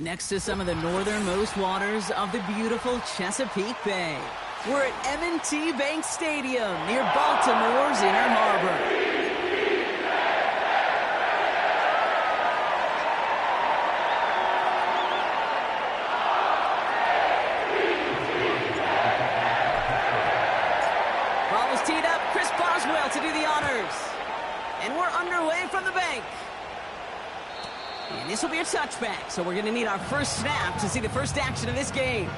next to some of the northernmost waters of the beautiful Chesapeake Bay. We're at M&T Bank Stadium near Baltimore's Inner Harbor. Ball is teed up. Chris Boswell to do the honors. And we're underway from the bank. And this will be a touchback, so we're going to need our first snap to see the first action of this game.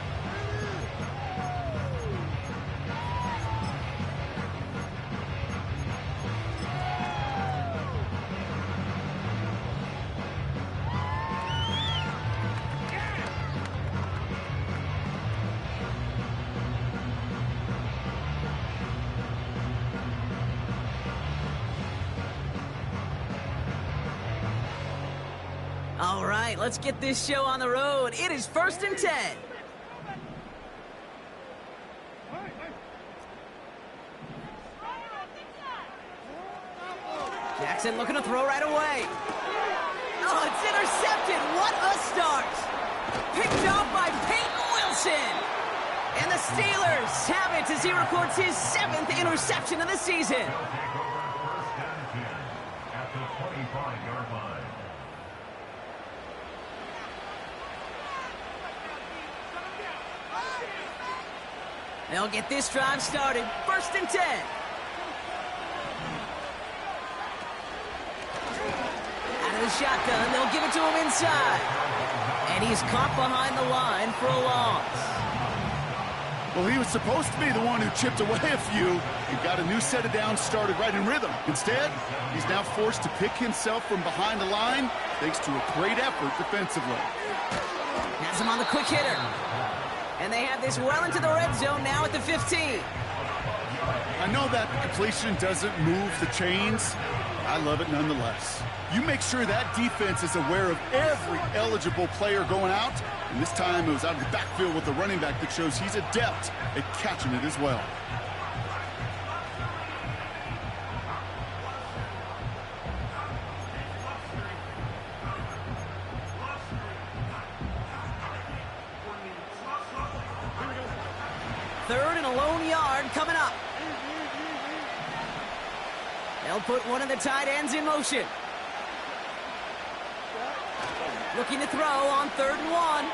All right, let's get this show on the road. It is 1st and 10. Jackson looking to throw right away. Oh, it's intercepted. What a start. Picked off by Peyton Wilson. And the Steelers have it as he records his 7th interception of the season. They'll get this drive started. 1st and 10. Out of the shotgun, they'll give it to him inside. And he's caught behind the line for a loss. Well, he was supposed to be the one who chipped away a few. He got a new set of downs started right in rhythm. Instead, he's now forced to pick himself from behind the line thanks to a great effort defensively. Has him on the quick hitter. And they have this well into the red zone now at the 15. I know that completion doesn't move the chains. I love it nonetheless. You make sure that defense is aware of every eligible player going out. And this time it was out of the backfield with the running back that shows he's adept at catching it as well. Third and a lone yard coming up. They'll put one of the tight ends in motion. Looking to throw on 3rd and 1.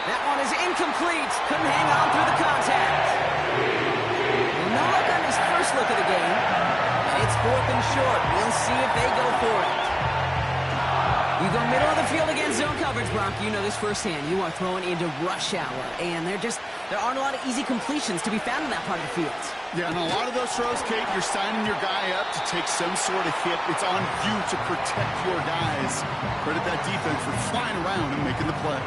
That one is incomplete. Couldn't hang on through the contact. No luck on his first look of the game. And it's 4th and short. We'll see if they go for it. You go middle of the field against zone coverage, Brock. You know this firsthand. You are throwing into rush hour, and there aren't a lot of easy completions to be found in that part of the field. Yeah, and a lot of those throws, Kate, you're signing your guy up to take some sort of hit. It's on you to protect your guys. Credit that defense for flying around and making the play.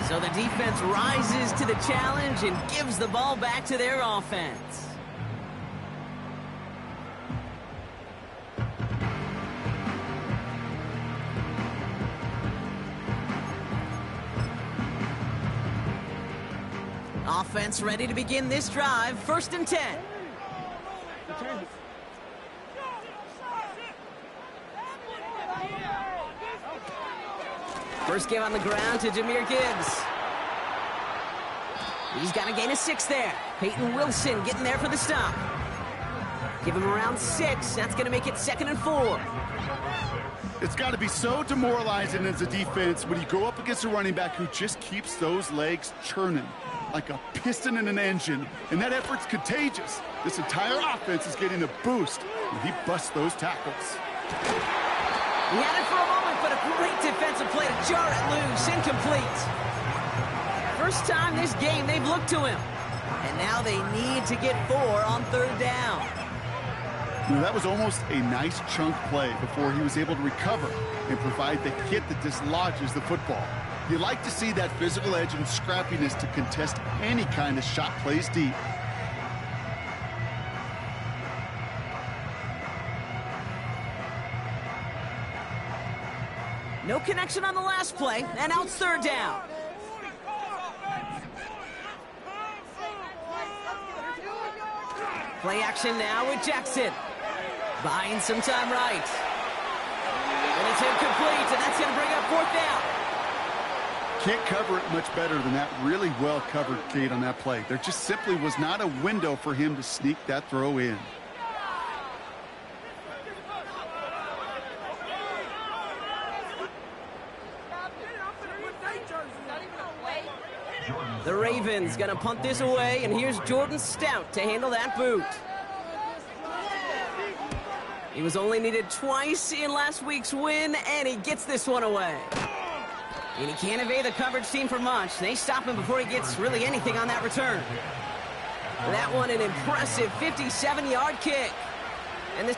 So the defense rises to the challenge and gives the ball back to their offense. Offense ready to begin this drive. 1st and 10. First give on the ground to Jahmyr Gibbs. He's got a gain of 6 there. Peyton Wilson getting there for the stop. Give him around 6. That's going to make it 2nd and 4. It's got to be so demoralizing as a defense when you go up against a running back who just keeps those legs churning like a piston in an engine, and that effort's contagious. This entire offense is getting a boost when he busts those tackles. He had it for a moment, but a great defensive play to jar it loose. Incomplete. First time this game they've looked to him. And now they need to get 4 on 3rd down. Well, that was almost a nice chunk play before he was able to recover and provide the hit that dislodges the football. You like to see that physical edge and scrappiness to contest any kind of shot plays deep. No connection on the last play, and now it's 3rd down. Play action now with Jackson. Buying some time right. And It's incomplete, and that's going to bring up fourth down. Can't cover it much better than that. Really well covered, Kate, on that play. There just simply was not a window for him to sneak that throw in. The Ravens going to punt this away, and here's Jordan Stout to handle that boot. He was only needed twice in last week's win, and he gets this one away. And he can't evade the coverage team for much. They stop him before he gets really anything on that return. That one, an impressive 57-yard kick. And this...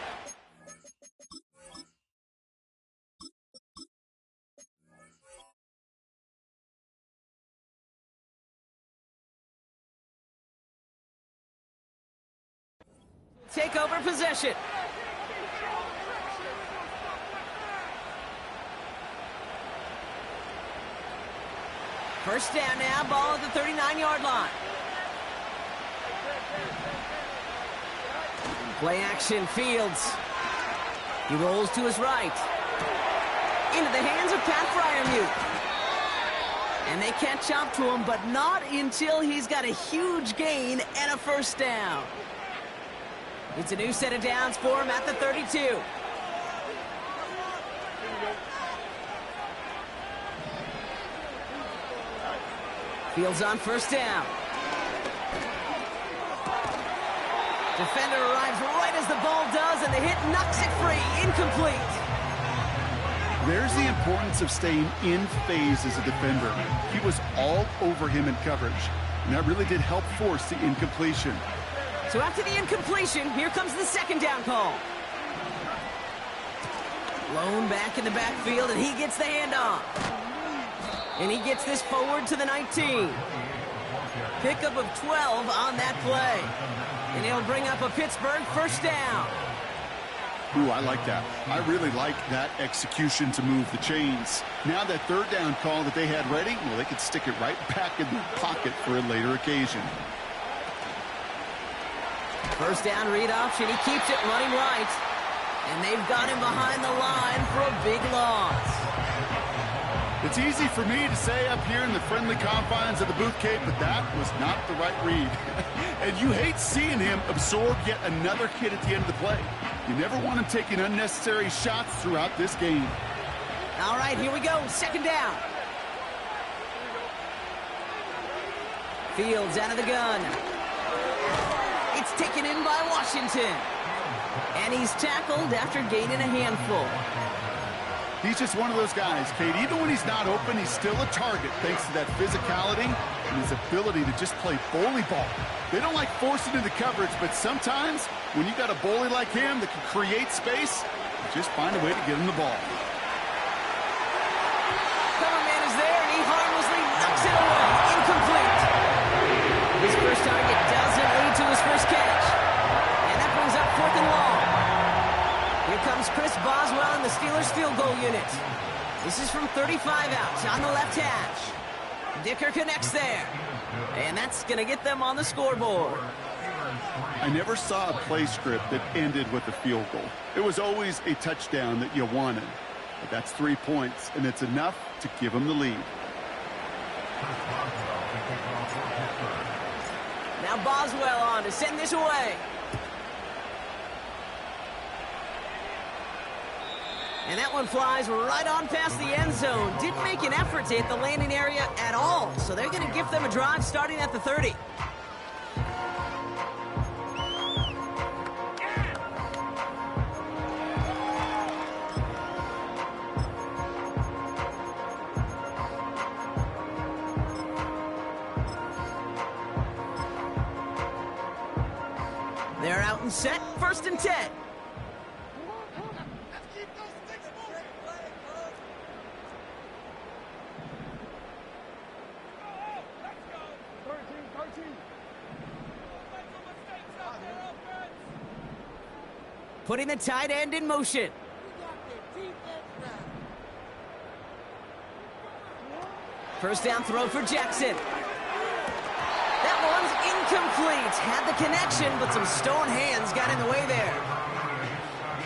take over possession. First down now, ball at the 39-yard line. Play action, Fields. He rolls to his right. Into the hands of Pat Fryermuth. And they catch up to him, but not until he's got a huge gain and a first down. It's a new set of downs for him at the 32. Fields on first down. Defender arrives right as the ball does, and the hit knocks it free. Incomplete. There's the importance of staying in phase as a defender. He was all over him in coverage, and that really did help force the incompletion. So after the incompletion, here comes the second down call. Lone back in the backfield, and he gets the handoff. And he gets this forward to the 19. Pickup of 12 on that play. And he'll bring up a Pittsburgh first down. Ooh, I like that. I really like that execution to move the chains. Now that third down call that they had ready, well, they could stick it right back in their pocket for a later occasion. First down read option. He keeps it running right. And they've got him behind the line for a big loss. It's easy for me to say up here in the friendly confines of the booth, Kate, but that was not the right read. And you hate seeing him absorb yet another hit at the end of the play. You never want him taking unnecessary shots throughout this game. All right, here we go. Second down. Fields out of the gun. It's taken in by Washington. And he's tackled after gaining a handful. He's just one of those guys, Kate. Even when he's not open, he's still a target thanks to that physicality and his ability to just play bully ball. They don't like forcing into coverage, but sometimes when you got a bully like him that can create space, just find a way to get him the ball. Cover man is there, and he harmlessly knocks it away. Incomplete. His first target doesn't lead to his first catch. And that brings up fourth and long. Here comes Chris Boswell in the Steelers field goal unit. This is from 35 out on the left hash. Dicker connects there. And that's going to get them on the scoreboard. I never saw a play script that ended with a field goal. It was always a touchdown that you wanted. But that's 3 points, and it's enough to give them the lead. Now Boswell on to send this away. And that one flies right on past the end zone. Didn't make an effort to hit the landing area at all. So they're going to give them a drive starting at the 30. They're out and set, 1st and 10. Putting the tight end in motion. First down throw for Jackson. That one's incomplete. Had the connection, but some stone hands got in the way there.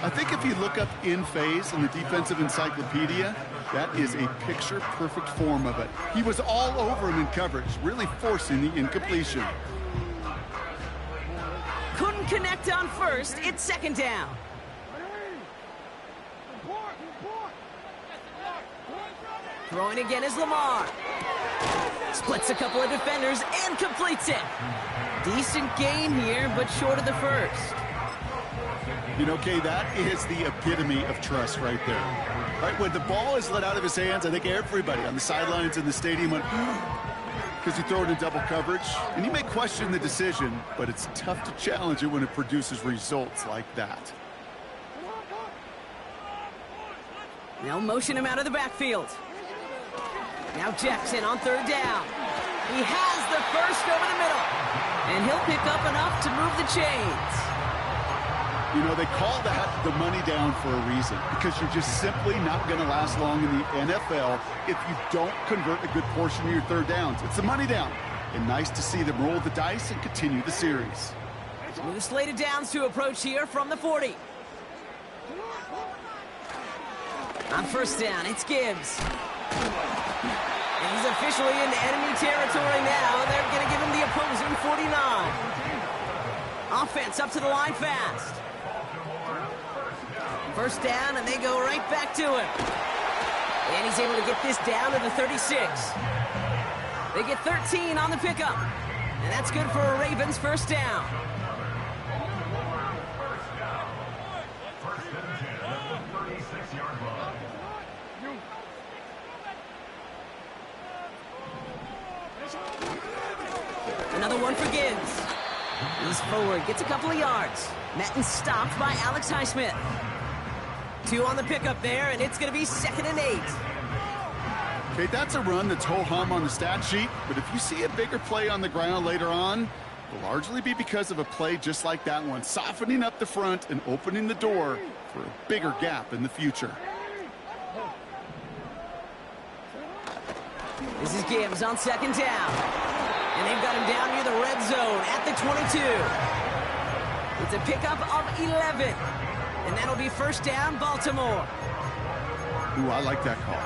I think if you look up in phase in the defensive encyclopedia, that is a picture-perfect form of it. He was all over him in coverage, really forcing the incompletion. Couldn't connect on first. It's second down. Throwing again is Lamar. Splits a couple of defenders and completes it. Decent gain here, but short of the first. You know, Kay, that is the epitome of trust right there. Right, when the ball is let out of his hands, I think everybody on the sidelines in the stadium went, because you throw it in double coverage. And you may question the decision, but it's tough to challenge it when it produces results like that. They'll motion him out of the backfield. Now Jackson on third down. He has the first over the middle. And he'll pick up enough to move the chains. You know, they call that the money down for a reason, because you're just simply not going to last long in the NFL if you don't convert a good portion of your third downs. It's the money down. And nice to see them roll the dice and continue the series. With a slate of downs to approach here from the 40. On first down, it's Gibbs. And he's officially into enemy territory now. They're going to give him the opposing 49. Offense up to the line fast. First down, and they go right back to him. And he's able to get this down to the 36. They get 13 on the pickup. And that's good for a Ravens first down. Another one for Gibbs. He's forward, gets a couple of yards. Met and stopped by Alex Highsmith. 2 on the pickup there, and it's going to be 2nd and 8. Okay, that's a run that's ho-hum on the stat sheet, but if you see a bigger play on the ground later on, it'll largely be because of a play just like that one, softening up the front and opening the door for a bigger gap in the future. This is Gibbs on second down. And they've got him down near the red zone at the 22. It's a pickup of 11. And that'll be first down, Baltimore. Ooh, I like that call.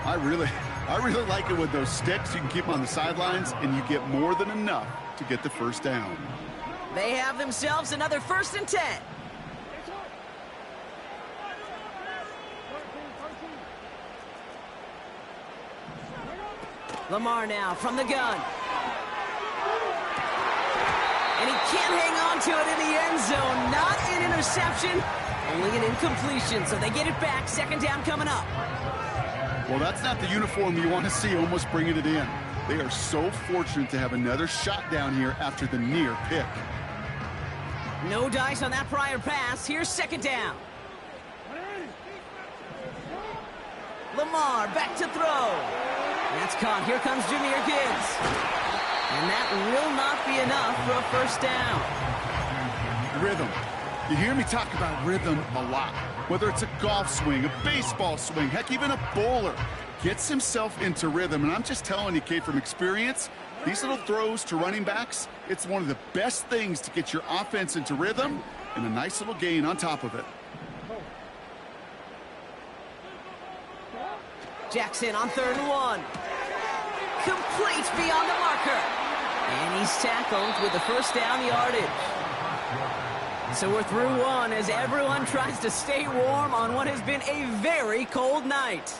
I really like it with those sticks. You can keep them on the sidelines, and you get more than enough to get the first down. They have themselves another 1st and 10. Lamar now from the gun. And he can't hang on to it in the end zone. Not an interception, only an incompletion. So they get it back. 2nd down coming up. Well, that's not the uniform you want to see almost bringing it in. They are so fortunate to have another shot down here after the near pick. No dice on that prior pass. Here's 2nd down. Lamar back to throw. That's caught. Here comes Jahmyr Gibbs. And that will not be enough for a first down. Rhythm. You hear me talk about rhythm a lot. Whether it's a golf swing, a baseball swing, heck, even a bowler gets himself into rhythm. And I'm just telling you, Kate, from experience, these little throws to running backs, it's one of the best things to get your offense into rhythm and a nice little gain on top of it. Jackson on 3rd and 1. Complete beyond the marker. And he's tackled with the first down yardage. So we're through one as everyone tries to stay warm on what has been a very cold night.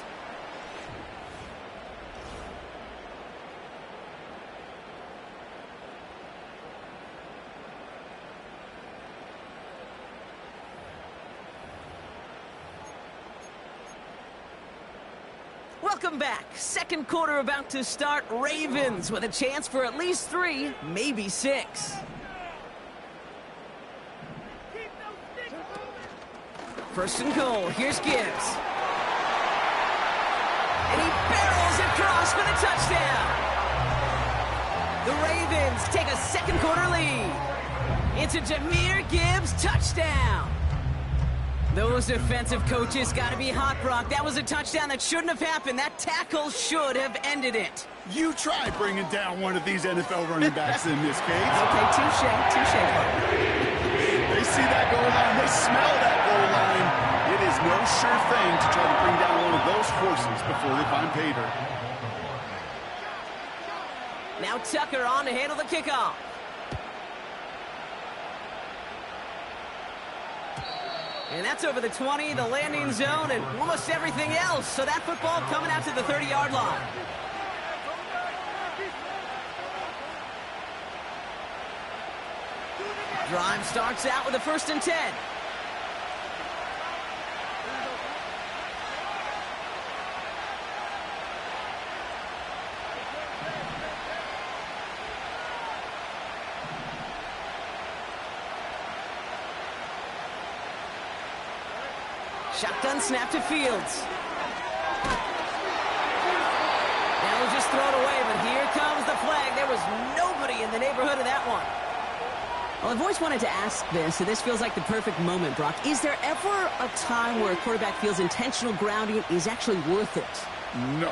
Welcome back. 2nd quarter about to start. Ravens with a chance for at least 3, maybe 6. First and goal. Here's Gibbs. And he barrels across for the touchdown. The Ravens take a 2nd quarter lead. It's a Jahmyr Gibbs touchdown. Those defensive coaches got to be hot, Brock. That was a touchdown that shouldn't have happened. That tackle should have ended it. You try bringing down one of these NFL running backs in this case. Okay, touche, partner. They see that goal line. They smell that goal line. is no sure thing to try to bring down one of those horses before they find pay dirt. Now Tucker on to handle the kickoff. And that's over the 20, the landing zone, and almost everything else. So that football coming out to the 30-yard line. Drive starts out with a 1st and 10. Shotgun snap to Fields. Now we'll just throw it away, but here comes the flag. There was nobody in the neighborhood of that one. Well, I've always wanted to ask this, and this feels like the perfect moment, Brock. Is there ever a time where a quarterback feels intentional grounding is actually worth it? No.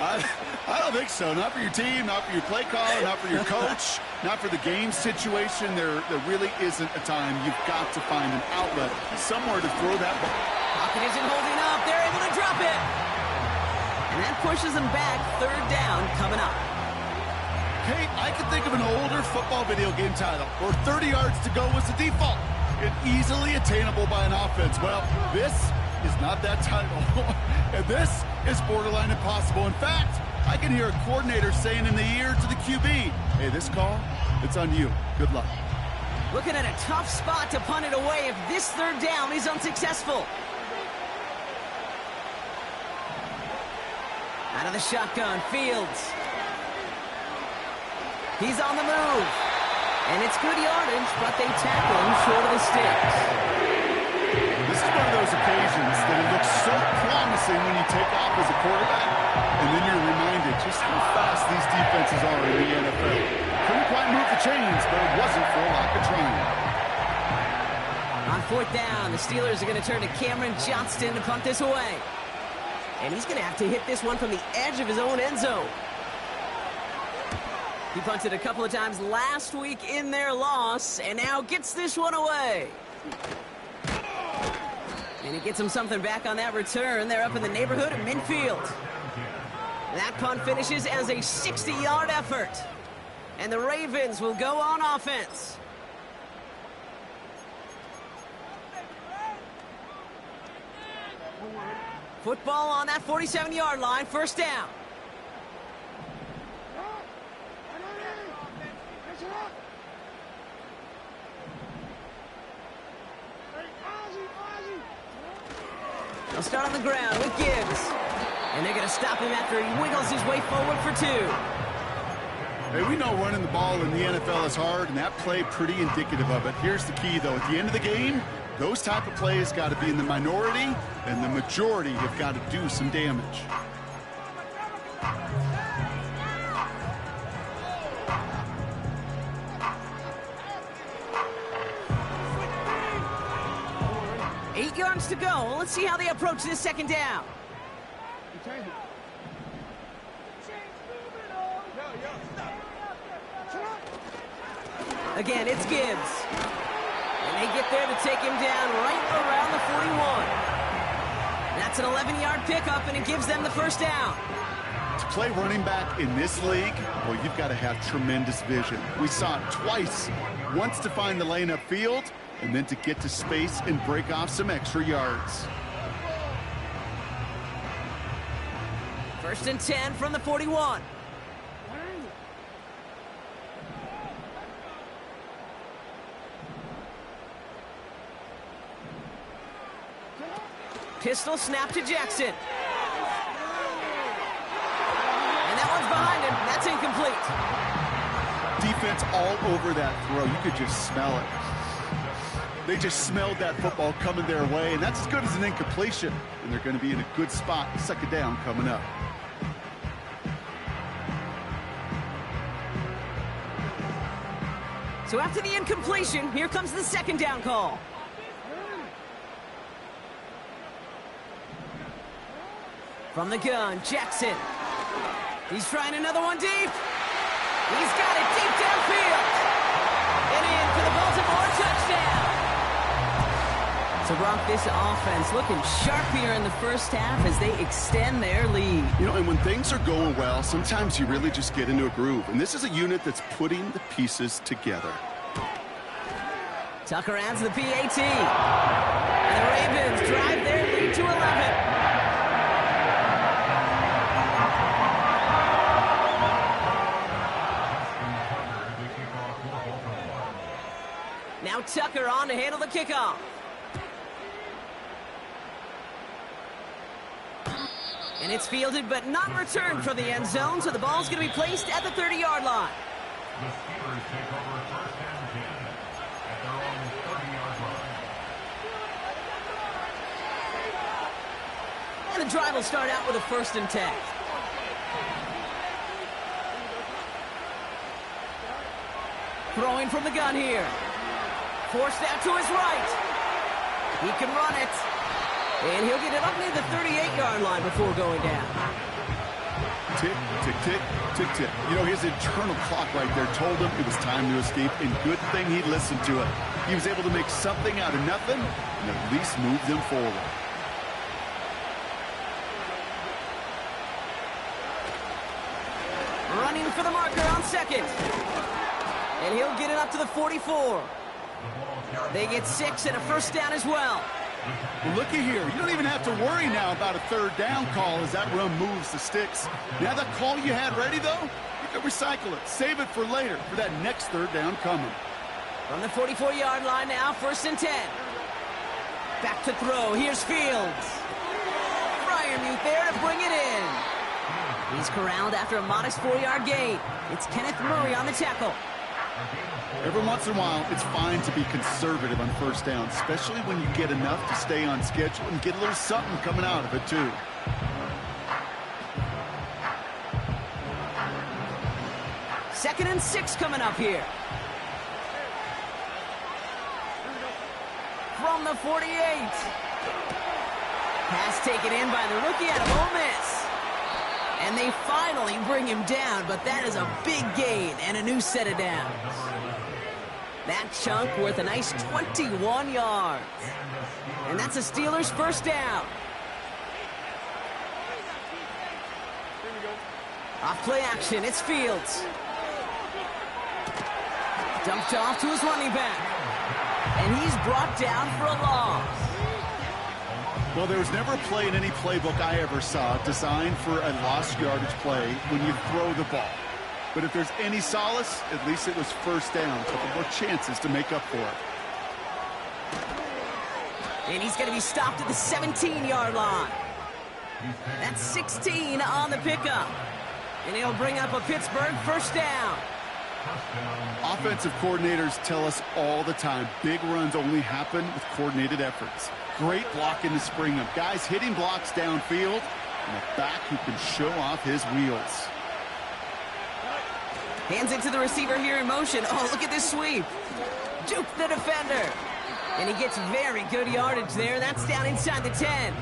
I don't think so. Not for your team, not for your play caller, not for your coach, not for the game situation. There really isn't a time. You've got to find an outlet, somewhere to throw that ball. Pocket isn't holding up. They're able to drop it. And that pushes them back. 3rd down coming up. Hey, I can think of an older football video game title where 30 yards to go was the default and easily attainable by an offense. Well, this is not that title. And this is borderline impossible. In fact, I can hear a coordinator saying in the ear to the QB, hey, this call, it's on you. Good luck. Looking at a tough spot to punt it away if this 3rd down is unsuccessful. Out of the shotgun, Fields. He's on the move. And it's good yardage, but they tackle him short of the sticks. This is one of those occasions that it looks so promising when you take off as a quarterback, and then you're reminded just how fast these defenses are in the NFL. Couldn't quite move the chains, but it wasn't for a lack of trying. On 4th down, the Steelers are going to turn to Cameron Johnston to punt this away. And he's going to have to hit this one from the edge of his own end zone. He punted a couple of times last week in their loss, and now gets this one away. And he gets him something back on that return. They're up in the neighborhood of midfield. That punt finishes as a 60-yard effort. And the Ravens will go on offense. Football on that 47-yard line, 1st down. They'll start on the ground with Gibbs. And they're going to stop him after he wiggles his way forward for 2. Hey, we know running the ball in the NFL is hard, and that play pretty indicative of it. Here's the key, though. At the end of the game, those type of plays got to be in the minority, and the majority have got to do some damage. To go. Let's see how they approach this 2nd down. Again, it's Gibbs. And they get there to take him down right around the 41. That's an 11-yard pickup, and it gives them the 1st down. To play running back in this league, well, you've got to have tremendous vision. We saw it twice. Once to find the lane upfield, and then to get to space and break off some extra yards. 1st and 10 from the 41. Pistol snap to Jackson. And that one's behind him. That's incomplete. Defense all over that throw. You could just smell it. They just smelled that football coming their way, and that's as good as an incompletion. And they're going to be in a good spot. 2nd down coming up. So after the incompletion, here comes the 2nd down call. From the gun, Jackson. He's trying another one deep. He's got it deep downfield. And in for the Baltimore touchdown. So, Brock, this offense looking sharp here in the first half as they extend their lead. You know, and when things are going well, sometimes you really just get into a groove. And this is a unit that's putting the pieces together. Tucker adds the PAT. And the Ravens drive their lead to 11. Now Tucker on to handle the kickoff. And it's fielded but not returned from the end zone, so the ball's going to be placed at the 30-yard line. The Steelers take over first and 10 at their own 30-yard line. And the drive will start out with a 1st and 10. Throwing from the gun here. Forced out to his right. He can run it. And he'll get it up near the 38-yard line before going down. Tick, tick, tick, tick, tick. You know, his internal clock right there told him it was time to escape, and good thing he listened to it. He was able to make something out of nothing and at least move them forward. Running for the marker on 2nd. And he'll get it up to the 44. They get 6 and a 1st down as well. Well, looky here. You don't even have to worry now about a 3rd down call as that run moves the sticks. Now that call you had ready, though, you can recycle it. Save it for later for that next 3rd down coming. From the 44-yard line now, 1st and 10. Back to throw. Here's Fields. Fryermuth there to bring it in. He's corralled after a modest 4-yard gain. It's Kenneth Murray on the tackle. Every once in a while, it's fine to be conservative on 1st down, especially when you get enough to stay on schedule and get a little something coming out of it, too. Second and 6 coming up here. From the 48. Pass taken in by the rookie out of Ole Miss. And they finally bring him down, but that is a big gain and a new set of downs. That chunk worth a nice 21 yards. And that's a Steelers 1st down. Off play action, it's Fields. Dumped off to his running back. And he's brought down for a loss. Well, there was never a play in any playbook I ever saw designed for a lost yardage play when you throw the ball. But if there's any solace, at least it was 1st down. A couple more chances to make up for it. And he's going to be stopped at the 17-yard line. That's 16 on the pickup. And he'll bring up a Pittsburgh 1st down. Offensive coordinators tell us all the time, big runs only happen with coordinated efforts. Great blocking to spring them. Guys hitting blocks downfield, and a back who can show off his wheels. Hands it to the receiver here in motion. Oh, look at this sweep. Juke the defender. And he gets very good yardage there. That's down inside the 10.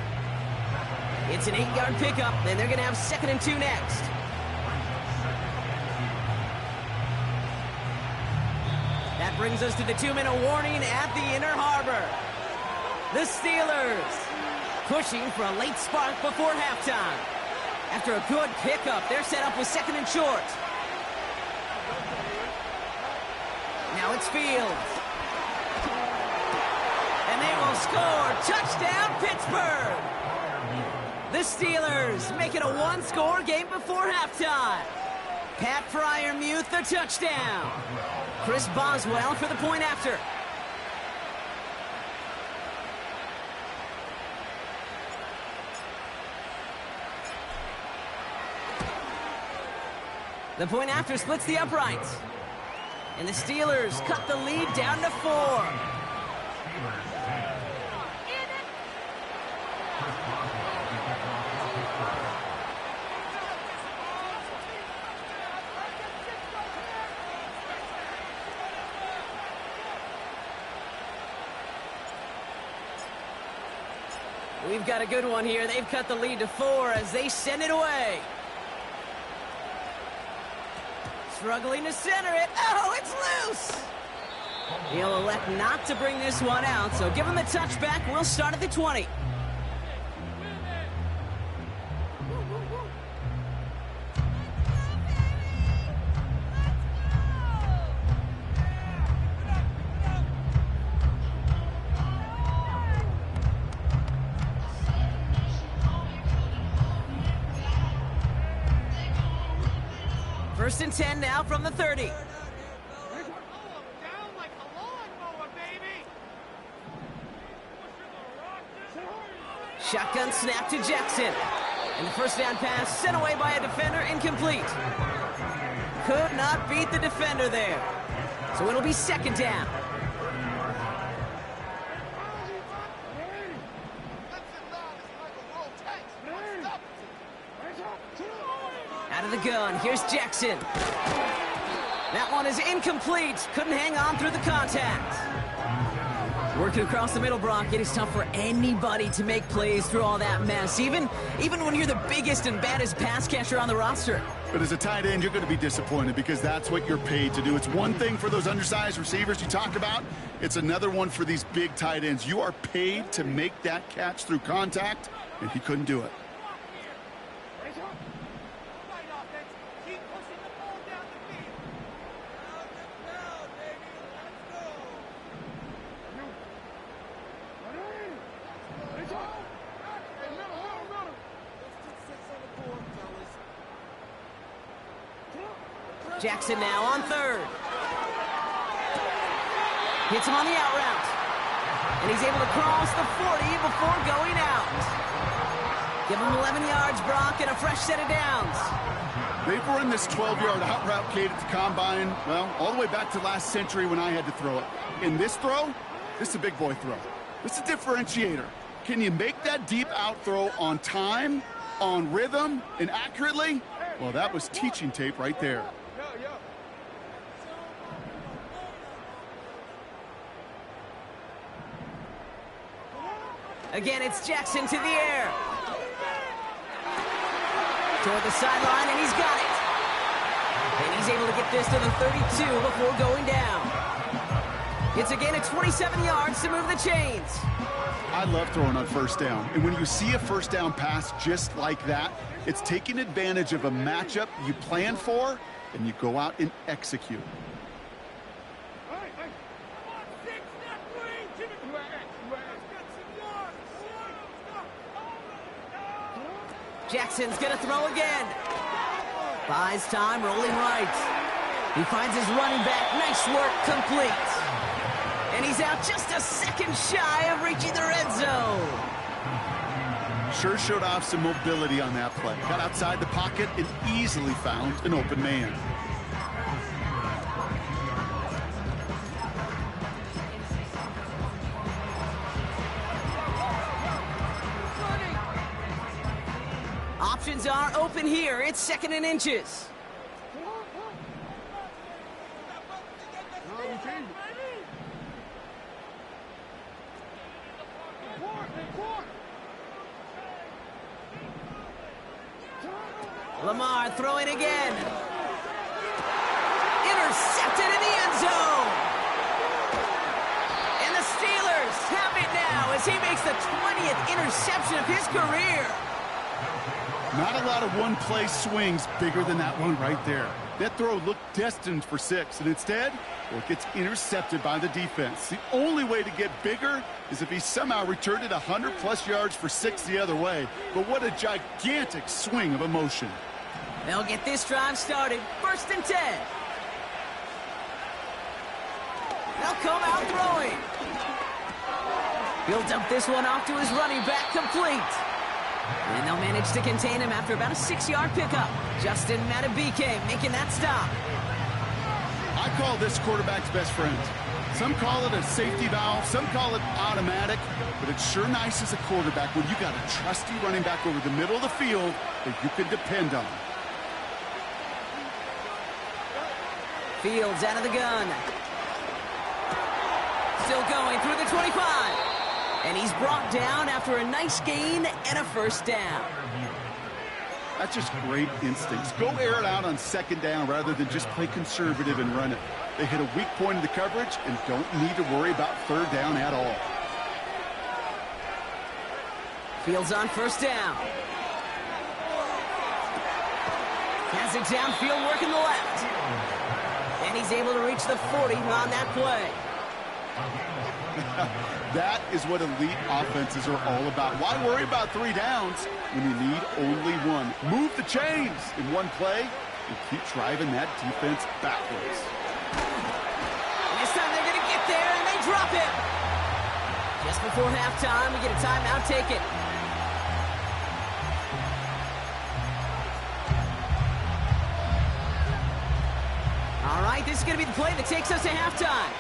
It's an 8-yard pickup, and they're going to have 2nd and 2 next. That brings us to the 2-minute warning at the Inner Harbor. The Steelers pushing for a late spark before halftime. After a good pickup, they're set up with 2nd and short. Now it's Fields. And they will score. Touchdown, Pittsburgh. The Steelers make it a 1-score game before halftime. Pat Fryermuth, the touchdown. Chris Boswell for the point after. The point after splits the uprights. And the Steelers cut the lead down to 4. We've got a good one here. They've cut the lead to 4 as they send it away. Struggling to center it. Oh, it's loose. He'll elect not to bring this one out, so give him the touchback. We'll start at the 20. First and 10 now from the 30. Shotgun snap to Jackson. And the first down pass sent away by a defender, incomplete. Could not beat the defender there. So it'll be second down. Out of the gun, here's Jackson. That one is incomplete. Couldn't hang on through the contact. Working across the middle, Brock, it is tough for anybody to make plays through all that mess, even when you're the biggest and baddest pass catcher on the roster. But as a tight end, you're going to be disappointed because that's what you're paid to do. It's one thing for those undersized receivers you talked about. It's another one for these big tight ends. You are paid to make that catch through contact, and he couldn't do it. Jackson now on third. Hits him on the out route. And he's able to cross the 40 before going out. Give him 11 yards, Brock, and a fresh set of downs. They've run this 12-yard out route, Kate, at the combine, well, all the way back to last century when I had to throw it. In this throw, this is a big boy throw. This is a differentiator. Can you make that deep out throw on time, on rhythm, and accurately? Well, that was teaching tape right there. Again, it's Jackson to the air. Toward the sideline, and he's got it. And he's able to get this to the 32 before going down. It's a gain of 27 yards to move the chains. I love throwing on first down. And when you see a first down pass just like that, it's taking advantage of a matchup you plan for, and you go out and execute. Jackson's gonna throw again. Buys time, rolling right. He finds his running back. Nice work, complete. And he's out just a second shy of reaching the red zone. Sure showed off some mobility on that play. Got outside the pocket and easily found an open man. Options are open here. It's second and inches. Lamar throwing again. Intercepted in the end zone. And the Steelers have it now as he makes the 20th interception of his career. Not a lot of one-play swings bigger than that one right there. That throw looked destined for 6, and instead, well, it gets intercepted by the defense. The only way to get bigger is if he somehow returned it 100-plus yards for 6 the other way. But what a gigantic swing of emotion. They'll get this drive started. First and 10. They'll come out throwing. He'll dump this one off to his running back, complete. And they'll manage to contain him after about a 6-yard pickup. Justin Matabike making that stop. I call this quarterback's best friend. Some call it a safety valve, some call it automatic, but it's sure nice as a quarterback when you got a trusty running back over the middle of the field that you can depend on. Fields out of the gun. Still going through the 25. And he's brought down after a nice gain and a first down. That's just great instincts. Go air it out on second down rather than just play conservative and run it. They hit a weak point in the coverage and don't need to worry about third down at all. Fields on first down. Has it downfield, working the left. And he's able to reach the 40 on that play. That is what elite offenses are all about. Why worry about 3 downs when you need only 1? Move the chains in one play and keep driving that defense backwards. And this time they're going to get there, and they drop it. Just before halftime, we get a timeout taken. All right, this is going to be the play that takes us to halftime.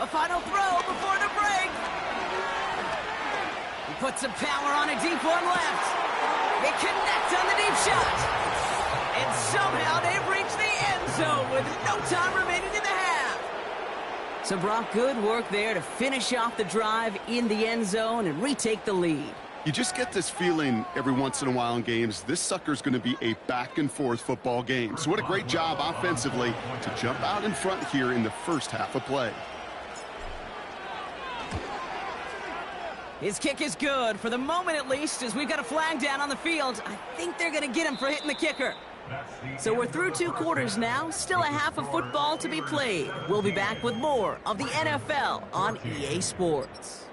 A final throw before the break. He puts some power on a deep one left. They connect on the deep shot. And somehow they've reached the end zone with no time remaining in the half. So, Brock, good work there to finish off the drive in the end zone and retake the lead. You just get this feeling every once in a while in games, this sucker's going to be a back-and-forth football game. So what a great job offensively to jump out in front here in the first half of play. His kick is good, for the moment at least, as we've got a flag down on the field. I think they're going to get him for hitting the kicker. So we're through 2 quarters now, still a half of football to be played. We'll be back with more of the NFL on EA Sports.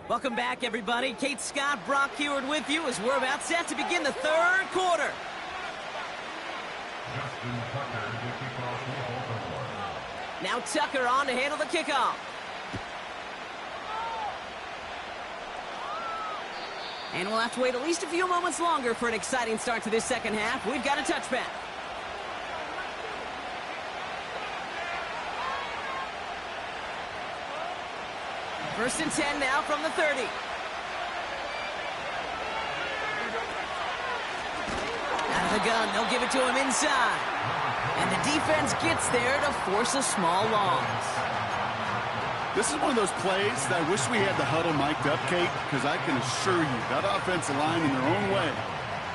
Welcome back, everybody. Kate Scott, Brock Heward with you as we're about set to begin the 3rd quarter. Now Tucker on to handle the kickoff. And we'll have to wait at least a few moments longer for an exciting start to this second half. We've got a touchback. First and 10 now from the 30. Out of the gun, they'll give it to him inside. And the defense gets there to force a small loss. This is one of those plays that I wish we had the huddle mic'd up, Kate, because I can assure you that offensive line in their own way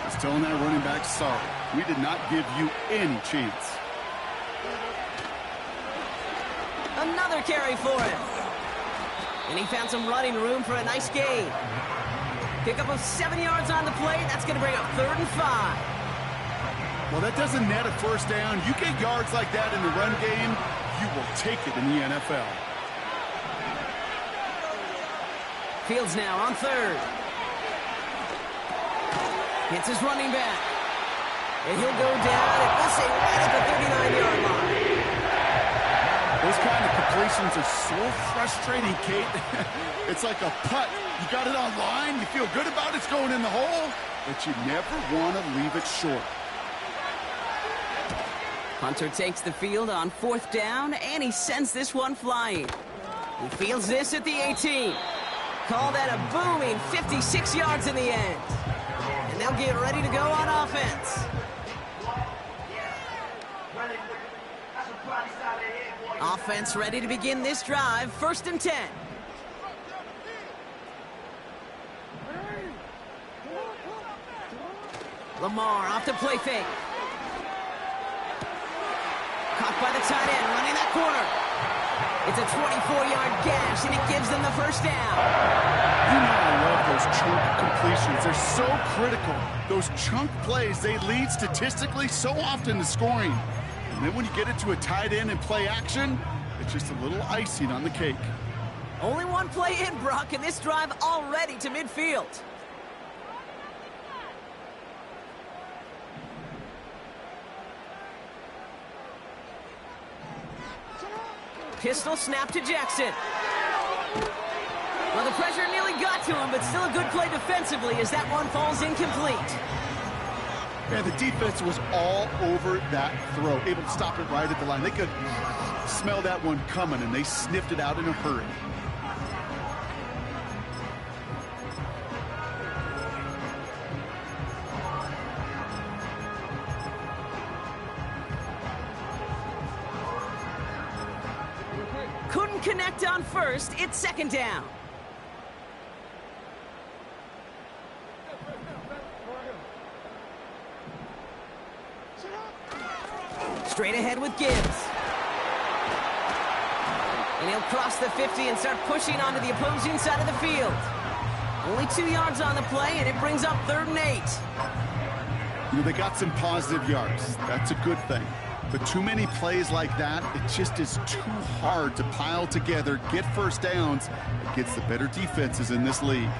is telling that running back, sorry, we did not give you any chance. Another carry for him. And he found some running room for a nice gain. Pickup of 7 yards on the play. That's going to bring up 3rd and 5. Well, that doesn't net a first down. You get yards like that in the run game, you will take it in the NFL. Fields now on 3rd. Hits his running back. And he'll go down and we'll say right at the 39-yard line. Those kind of completions are so frustrating, Kate. It's like a putt. You got it on line, you feel good about it's going in the hole, but you never want to leave it short. Hunter takes the field on 4th down, and he sends this one flying. He fields this at the 18. Call that a booming 56 yards in the end. And they'll get ready to go on offense. Offense ready to begin this drive. 1st and 10. Lamar off the play fake. Caught by the tight end, running that corner. It's a 24-yard gash, and it gives them the first down. You know I love those chunk completions. They're so critical. Those chunk plays, they lead statistically so often to scoring. And then when you get it to a tight end and play action, it's just a little icing on the cake. Only one play in, Brock, and this drive already to midfield. Pistol snap to Jackson. Well, the pressure nearly got to him, but still a good play defensively as that one falls incomplete. And the defense was all over that throw, able to stop it right at the line. They could smell that one coming, and they sniffed it out in a hurry. Couldn't connect on first. It's second down. Straight ahead with Gibbs. And he'll cross the 50 and start pushing onto the opposing side of the field. Only 2 yards on the play, and it brings up 3rd and 8. You know, they got some positive yards. That's a good thing. But too many plays like that, it just is too hard to pile together, get first downs against the better defenses in this league.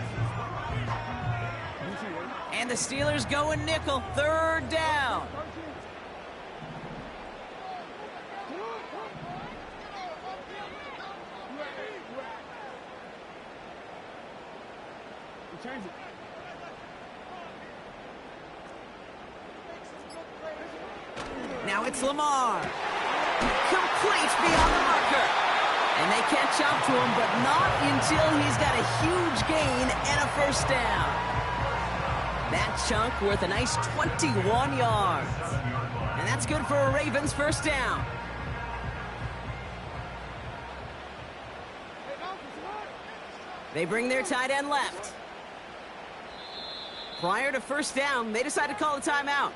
And the Steelers go in nickel, 3rd down. Now it's Lamar. Complete beyond the marker. And they catch up to him, but not until he's got a huge gain and a first down. That chunk worth a nice 21 yards. And that's good for a Ravens first down. They bring their tight end left. Prior to first down, they decide to call a timeout,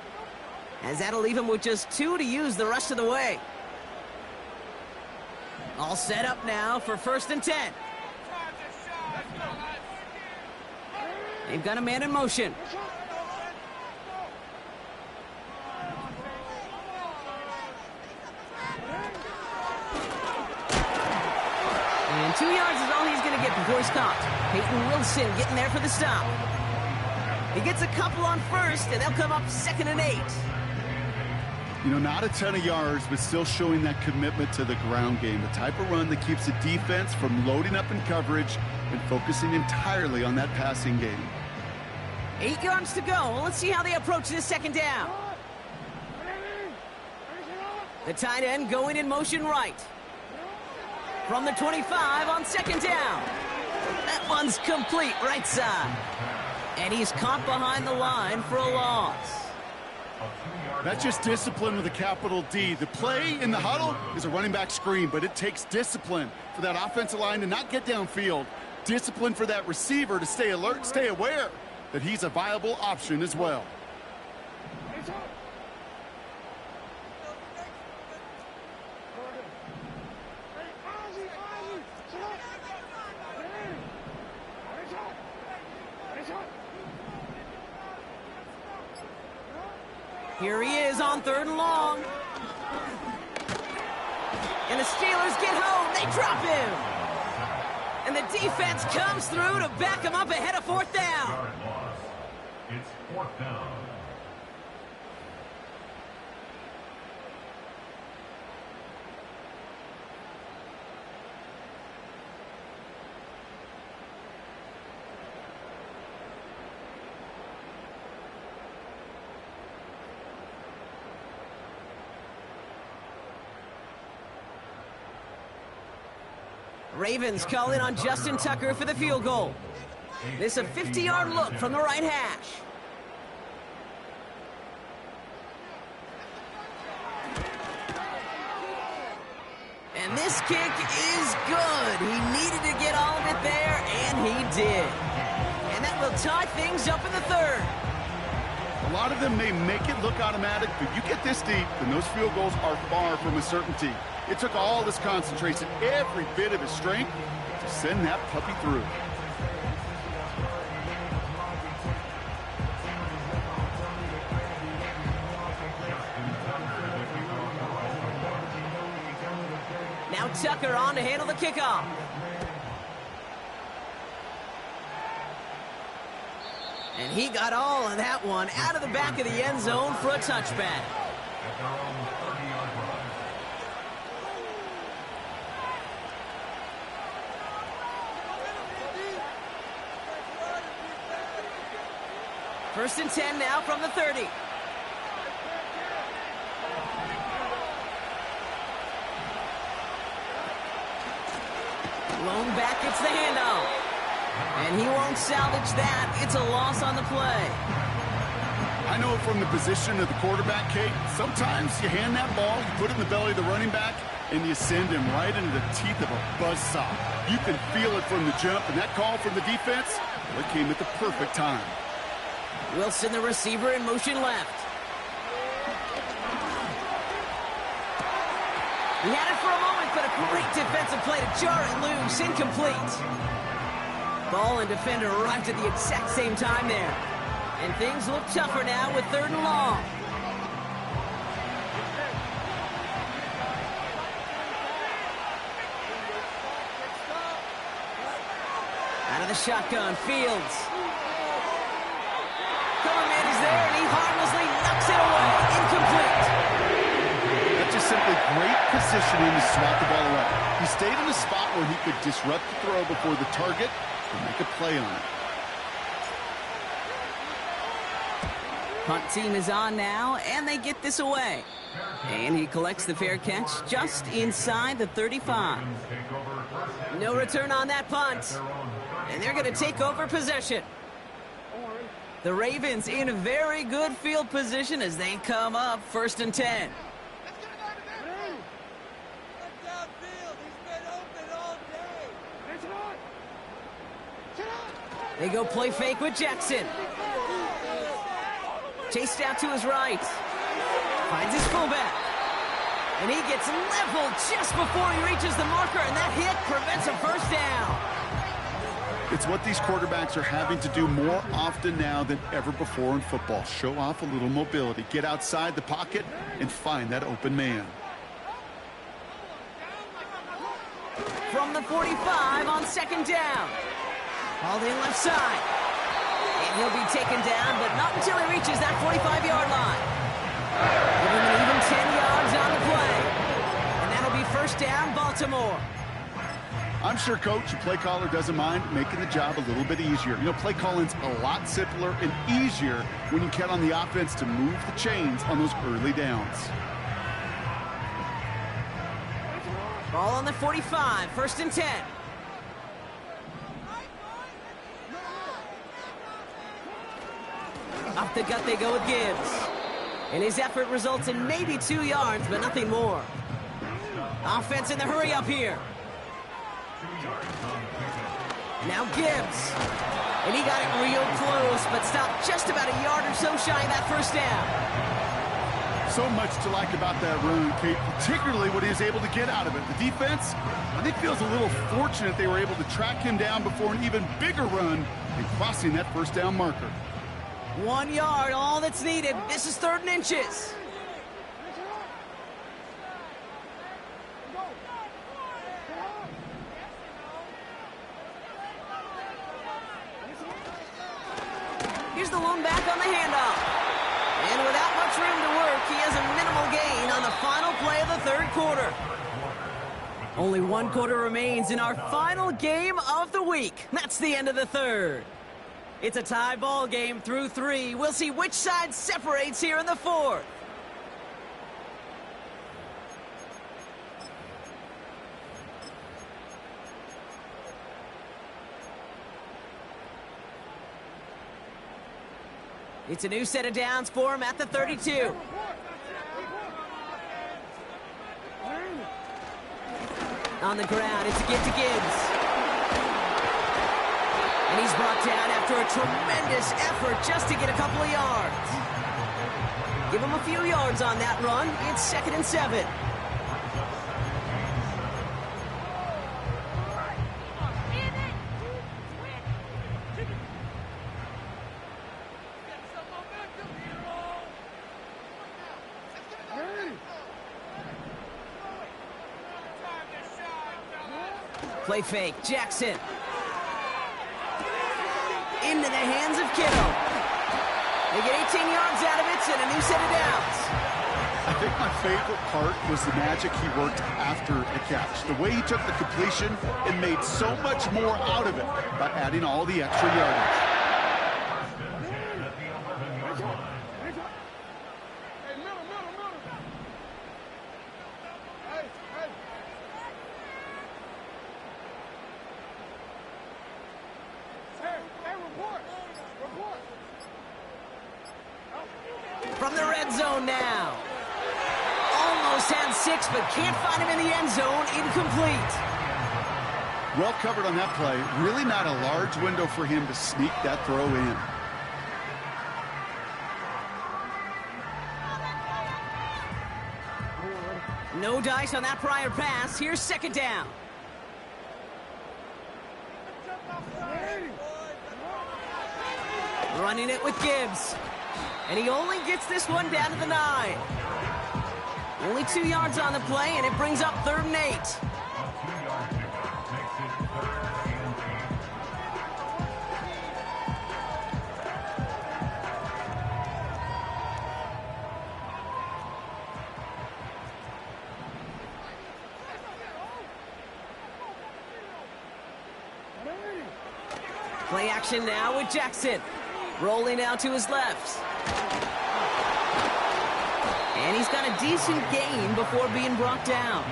as that'll leave him with just 2 to use the rest of the way. All set up now for 1st and 10. They've got a man in motion. And 2 yards is all he's going to get before he's caught. Peyton Wilson getting there for the stop. He gets a couple on first, and they'll come up 2nd and 8. You know, not a ton of yards, but still showing that commitment to the ground game. The type of run that keeps the defense from loading up in coverage and focusing entirely on that passing game. 8 yards to go. Let's see how they approach this 2nd down. The tight end going in motion right. From the 25 on 2nd down. That one's complete right side. And he's caught behind the line for a loss. That's just discipline with a capital D. The play in the huddle is a running back screen, but it takes discipline for that offensive line to not get downfield. Discipline for that receiver to stay alert, stay aware that he's a viable option as well. Here he is on 3rd and long. And the Steelers get home. They drop him. And the defense comes through to back him up ahead of 4th down. It's 4th down. Ravens call in on Justin Tucker for the field goal. This a 50-yard look from the right hash. And this kick is good. He needed to get all of it there, and he did. And that will tie things up in the 3rd. A lot of them may make it look automatic, but you get this deep, and those field goals are far from a certainty. It took all this concentration, every bit of his strength, to send that puppy through. Now Tucker on to handle the kickoff. And he got all of that one out of the back of the end zone for a touchback. First and 10 now from the 30. lone back gets the handoff. And he won't salvage that. It's a loss on the play. I know it from the position of the quarterback, Kate. Sometimes you hand that ball, you put it in the belly of the running back, and you send him right into the teeth of a buzzsaw. You can feel it from the jump, and that call from the defense, well, it came at the perfect time. Wilson, the receiver, in motion left. He had it for a moment, but a great defensive play to jar it loose. Incomplete. Ball and defender arrived at the exact same time there. And things look tougher now with 3rd and long. Out of the shotgun, Fields. Coleman is there, and he harmlessly knocks it away. Incomplete. That's just simply great positioning to swat the ball away. He stayed in a spot where he could disrupt the throw before the target and make a play on it. Punt team is on now, and they get this away. And he collects the fair catch just inside the 35. No return on that punt. And they're going to take over possession. The Ravens in a very good field position as they come up 1st and 10. They go play fake with Jackson. Chased out to his right. Finds his fullback. And he gets leveled just before he reaches the marker, and that hit prevents a first down. It's what these quarterbacks are having to do more often now than ever before in football. Show off a little mobility. Get outside the pocket and find that open man. From the 45 on 2nd down. Hauled in left side. And he'll be taken down, but not until he reaches that 45-yard line. Giving him an even 10 yards on the play. And that'll be 1st down, Baltimore. I'm sure Coach, the play caller, doesn't mind making the job a little bit easier. You know, play calling's a lot simpler and easier when you count on the offense to move the chains on those early downs. Ball on the 45, 1st and 10. Off the gut they go with Gibbs. And his effort results in maybe 2 yards, but nothing more. Offense in the hurry up here. Now Gibbs. And he got it real close, but stopped just about a yard or so shy of that 1st down. So much to like about that run, Kate, particularly what he was able to get out of it. The defense, I think, feels a little fortunate they were able to track him down before an even bigger run and crossing that 1st down marker. 1 yard, all that's needed. This is 3rd and inches. Here's the lone back on the handoff. And without much room to work, he has a minimal gain on the final play of the 3rd quarter. Only 1 quarter remains in our final game of the week. That's the end of the 3rd. It's a tie ball game through 3. We'll see which side separates here in the 4th. It's a new set of downs for him at the 32. On the ground, it's a give to Gibbs. And he's brought down after a tremendous effort just to get a couple of yards. Give him a few yards on that run. It's 2nd and 7. Play fake, Jackson. Into the hands of Kittle. They get 18 yards out of it and a new set of downs. I think my favorite part was the magic he worked after the catch. The way he took the completion and made so much more out of it by adding all the extra yardage. from the red zone now. Almost had 6, but can't find him in the end zone. Incomplete. Well covered on that play. Really not a large window for him to sneak that throw in. No dice on that prior pass. Here's second down. Running it with Gibbs. And he only gets this one down to the 9. Only 2 yards on the play, and it brings up 3rd and 8. Play action now with Jackson. Rolling out to his left. And he's got a decent gain before being brought down.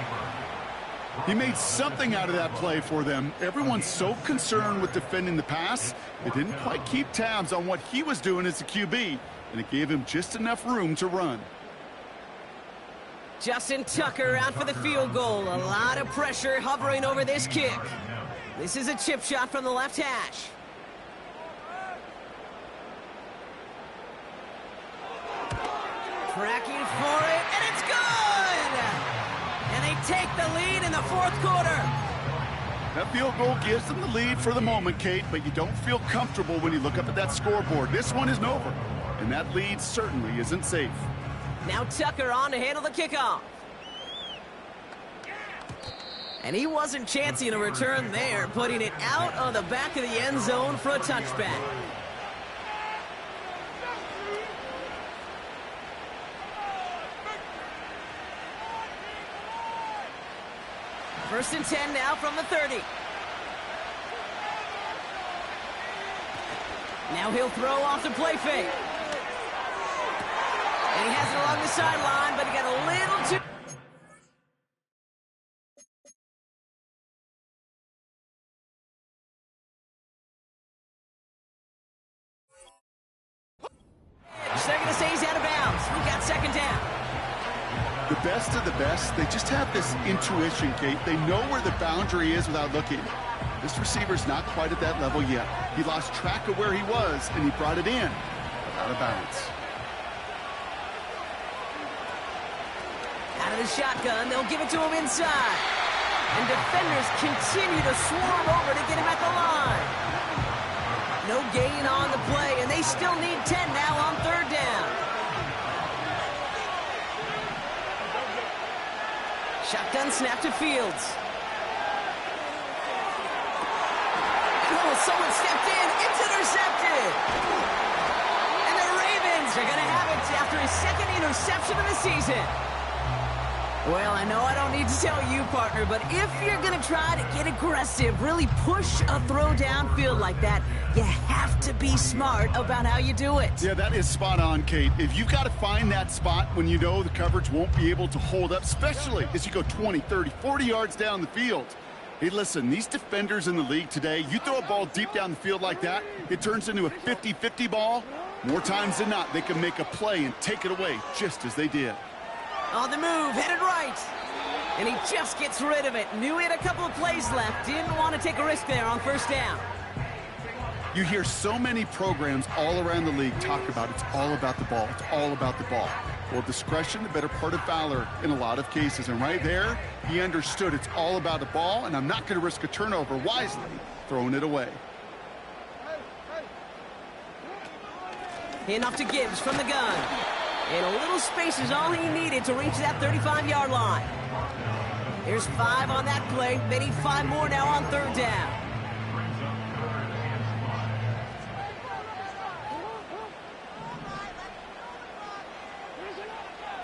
He made something out of that play for them. Everyone's so concerned with defending the pass, they didn't quite keep tabs on what he was doing as a QB, and it gave him just enough room to run. Justin Tucker out for the field goal. A lot of pressure hovering over this kick. This is a chip shot from the left hash. Tracking for it, and it's good! And they take the lead in the 4th quarter. That field goal gives them the lead for the moment, Kate, but you don't feel comfortable when you look up at that scoreboard. This one isn't over, and that lead certainly isn't safe. Now Tucker on to handle the kickoff. And he wasn't chancing a return there, putting it out of the back of the end zone for a touchback. First and 10 now from the 30. Now he'll throw off the play fake. And he has it along the sideline, but he got a little too... They're going to say he's out of bounds. We got second down. The best of the best, they just have this intuition, Kate. They know where the boundary is without looking. This receiver's not quite at that level yet. He lost track of where he was, and he brought it in, but out of bounds. Out of the shotgun, they'll give it to him inside. And defenders continue to swarm over to get him at the line. No gain on the play, and they still need 10 now on 3rd down. Shotgun snap to Fields. Oh, someone stepped in. It's intercepted. And the Ravens are going to have it after his 2nd interception of the season. Well, I know I don't need to tell you, partner, but if you're going to try to get aggressive, really push a throw downfield like that, you have to be smart about how you do it. Yeah, that is spot on, Kate. If you've got to find that spot when you know the coverage won't be able to hold up, especially as you go 20, 30, 40 yards down the field. Hey, listen, these defenders in the league today, you throw a ball deep down the field like that, it turns into a 50-50 ball. More times than not, they can make a play and take it away, just as they did. On the move, headed right. And he just gets rid of it. Knew he had a couple of plays left. Didn't want to take a risk there on 1st down. You hear so many programs all around the league talk about it's all about the ball. It's all about the ball. Well, discretion, the better part of valor in a lot of cases. And right there, he understood it's all about the ball, and I'm not going to risk a turnover wisely, throwing it away. Hand off to Gibbs from the gun. And a little space is all he needed to reach that 35-yard line. There's 5 on that play. They need 5 more now on 3rd down.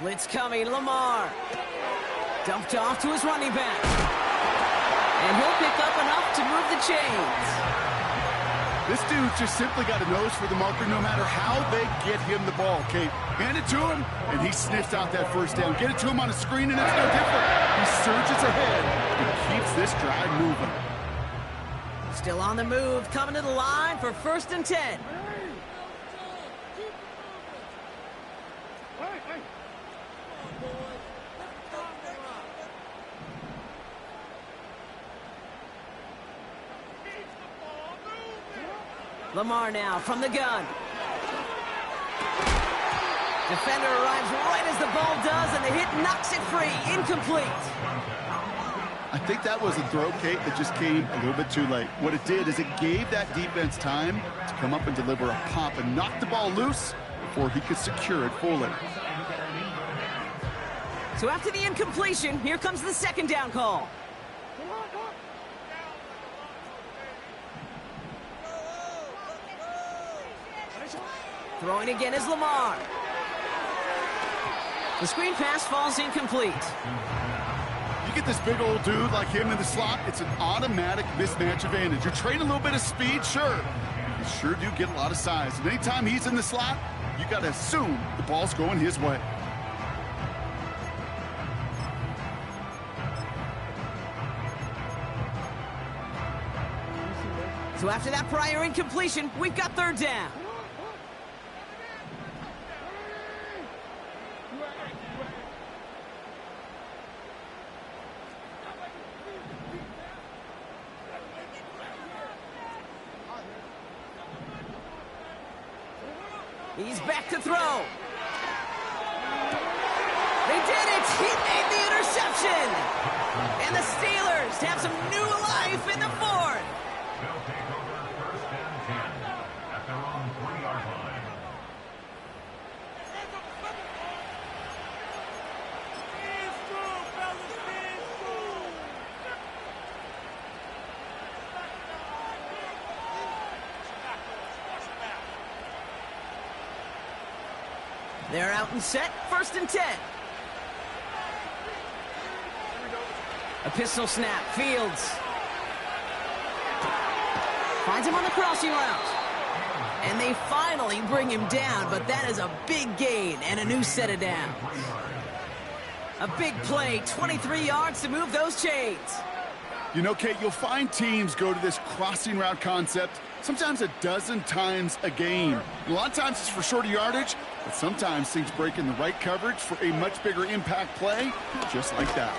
Blitz coming, Lamar. Dumped off to his running back. And he'll pick up enough to move the chains. This dude just simply got a nose for the marker no matter how they get him the ball, Kate. Hand it to him, and he sniffs out that 1st down. Get it to him on a screen, and it's no different. He surges ahead and keeps this drive moving. Still on the move, coming to the line for 1st and 10. Lamar now from the gun. Defender arrives right as the ball does, and the hit knocks it free. Incomplete. I think that was a throw, Kate, that just came a little bit too late. What it did is it gave that defense time to come up and deliver a pop and knock the ball loose before he could secure it fully. So after the incompletion, here comes the second down call. Throwing again is Lamar. The screen pass falls incomplete. You get this big old dude like him in the slot, it's an automatic mismatch advantage. You're trading a little bit of speed, sure. You sure do get a lot of size. And anytime he's in the slot, you got to assume the ball's going his way. So after that prior incompletion, we've got third down. He's back to throw. They did it! He made the interception! And the Steelers have some new life in the fourth. They'll take over first and 10 at their own 3-yard line. They're out and set, first and 10. A pistol snap, Fields. Finds him on the crossing route. And they finally bring him down, but that is a big gain and a new set of downs. A big play, 23 yards to move those chains. You know, Kate, you'll find teams go to this crossing route concept sometimes a dozen times a game. A lot of times it's for shorter yardage, but sometimes things break in the right coverage for a much bigger impact play, just like that.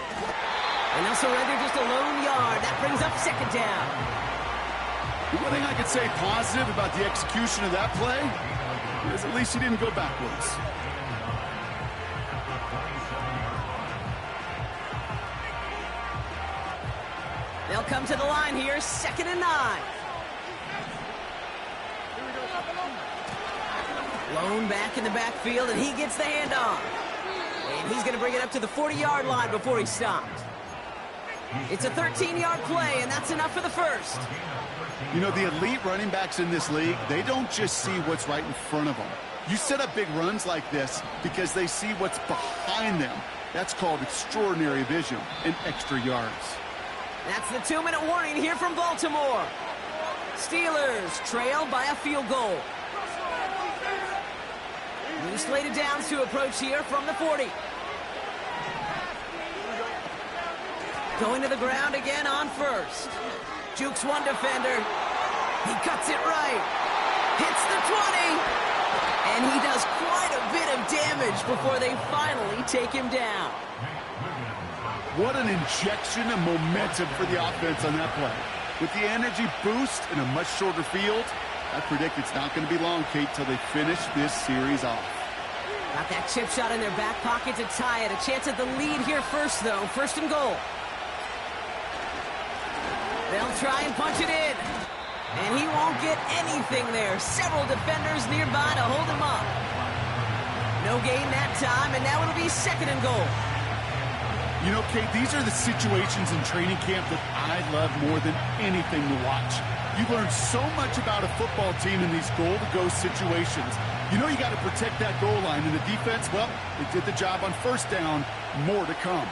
And also rather just a lone yard. That brings up second down. The one thing I could say positive about the execution of that play is at least he didn't go backwards. They'll come to the line here, 2nd and 9. Lone back in the backfield, and he gets the handoff. And he's going to bring it up to the 40-yard line before he stopped. It's a 13-yard play, and that's enough for the first. You know, the elite running backs in this league, they don't just see what's right in front of them. You set up big runs like this because they see what's behind them. That's called extraordinary vision and extra yards. That's the 2-minute warning here from Baltimore. Steelers trail by a field goal. New slated downs to approach here from the 40. Going to the ground again on first. Jukes one defender. He cuts it right. Hits the 20. And he does quite a bit of damage before they finally take him down. What an injection of momentum for the offense on that play. With the energy boost in a much shorter field, I predict it's not going to be long, Kate, till they finish this series off. Got that chip shot in their back pocket to tie it. A chance at the lead here first, though. First and goal. They'll try and punch it in. And he won't get anything there. Several defenders nearby to hold him up. No gain that time, and now it'll be 2nd and goal. You know, Kate, these are the situations in training camp that I love more than anything to watch. You learn so much about a football team in these goal-to-go situations. You know you got to protect that goal line, and the defense, well, they did the job on first down. More to come.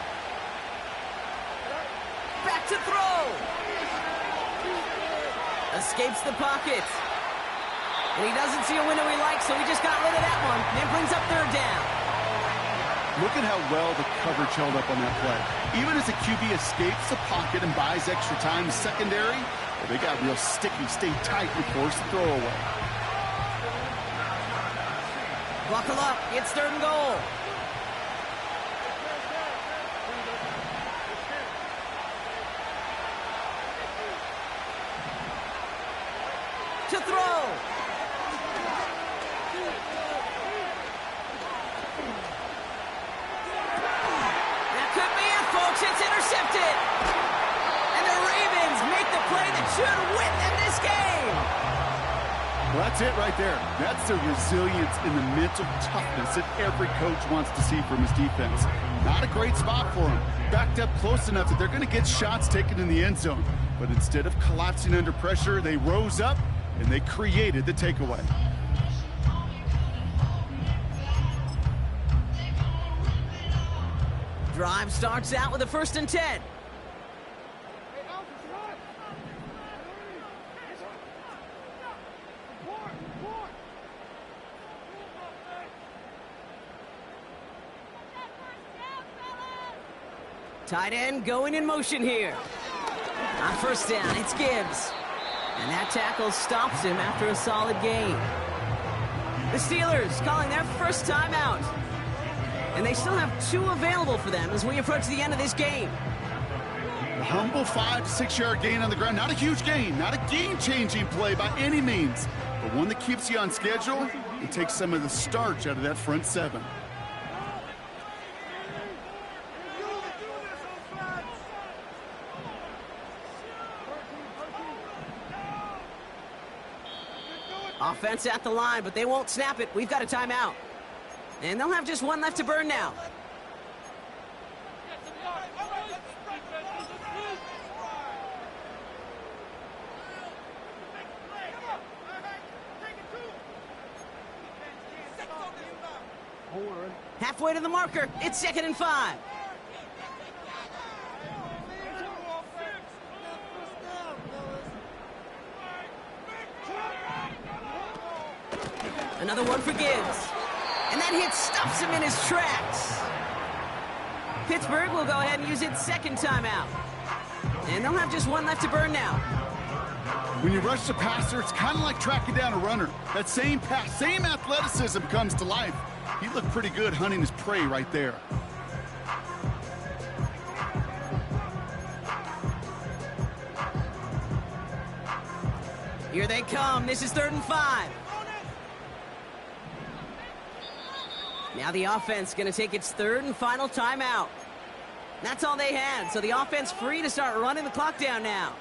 Back to throw. Escapes the pocket. And he doesn't see a window he likes, so he just got rid of that one. And brings up third down. Look at how well the coverage held up on that play. Even as the QB escapes the pocket and buys extra time in secondary, well, they got real sticky, stay tight, and force the throw away. Buckle up. It's 3rd and goal. To throw. That could be it, folks. It's intercepted. And the Ravens make the play that should win them this game. Well, that's it right there. That's the resilience and the mental toughness that every coach wants to see from his defense. Not a great spot for him. Backed up close enough that they're going to get shots taken in the end zone. But instead of collapsing under pressure, they rose up and they created the takeaway. Drive starts out with a 1st and 10. Tight end going in motion here. On 1st down, it's Gibbs. And that tackle stops him after a solid gain. The Steelers calling their first timeout. And they still have 2 available for them as we approach the end of this game. A humble 5 to 6 yard gain on the ground. Not a huge gain, not a game-changing play by any means, but one that keeps you on schedule and takes some of the starch out of that front 7. Offense at the line, but they won't snap it. We've got a timeout. And they'll have just 1 left to burn now. Halfway to the marker. It's 2nd and 5. Another one for Gibbs. And that hit stops him in his tracks. Pittsburgh will go ahead and use its 2nd timeout. And they'll have just 1 left to burn now. When you rush the passer, it's kind of like tracking down a runner. That same pass, same athleticism comes to life. He looked pretty good hunting his prey right there. Here they come. This is 3rd and 5. Now the offense going to take its 3rd and final timeout. That's all they had, so the offense free to start running the clock down now.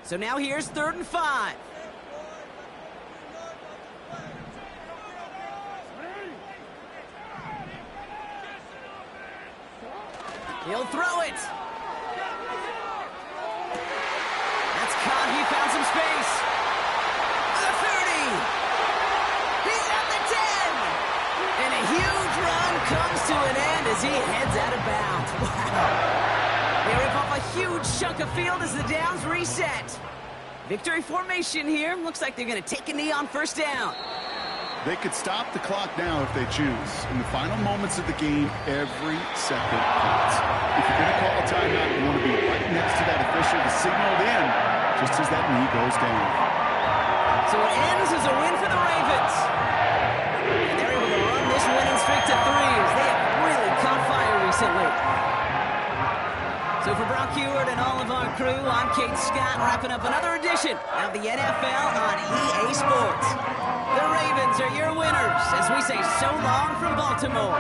So now here's 3rd and 5. He'll throw it. That's caught. He found some space. The 30. He's at the 10. And a huge run comes to an end as he heads out of bounds. Wow. They rip off a huge chunk of field as the downs reset. Victory formation here. Looks like they're going to take a knee on 1st down. They could stop the clock now if they choose. In the final moments of the game, every second counts. If you're going to call a timeout, you want to be right next to that official to signal it in just as that knee goes down. So it ends as a win for the Ravens. And they're able to run this winning streak to 3 as they have really caught fire recently. So for Brock Heward and all of our crew, I'm Kate Scott, wrapping up another edition of the NFL on EA Sports. The Ravens are your winners as we say so long from Baltimore.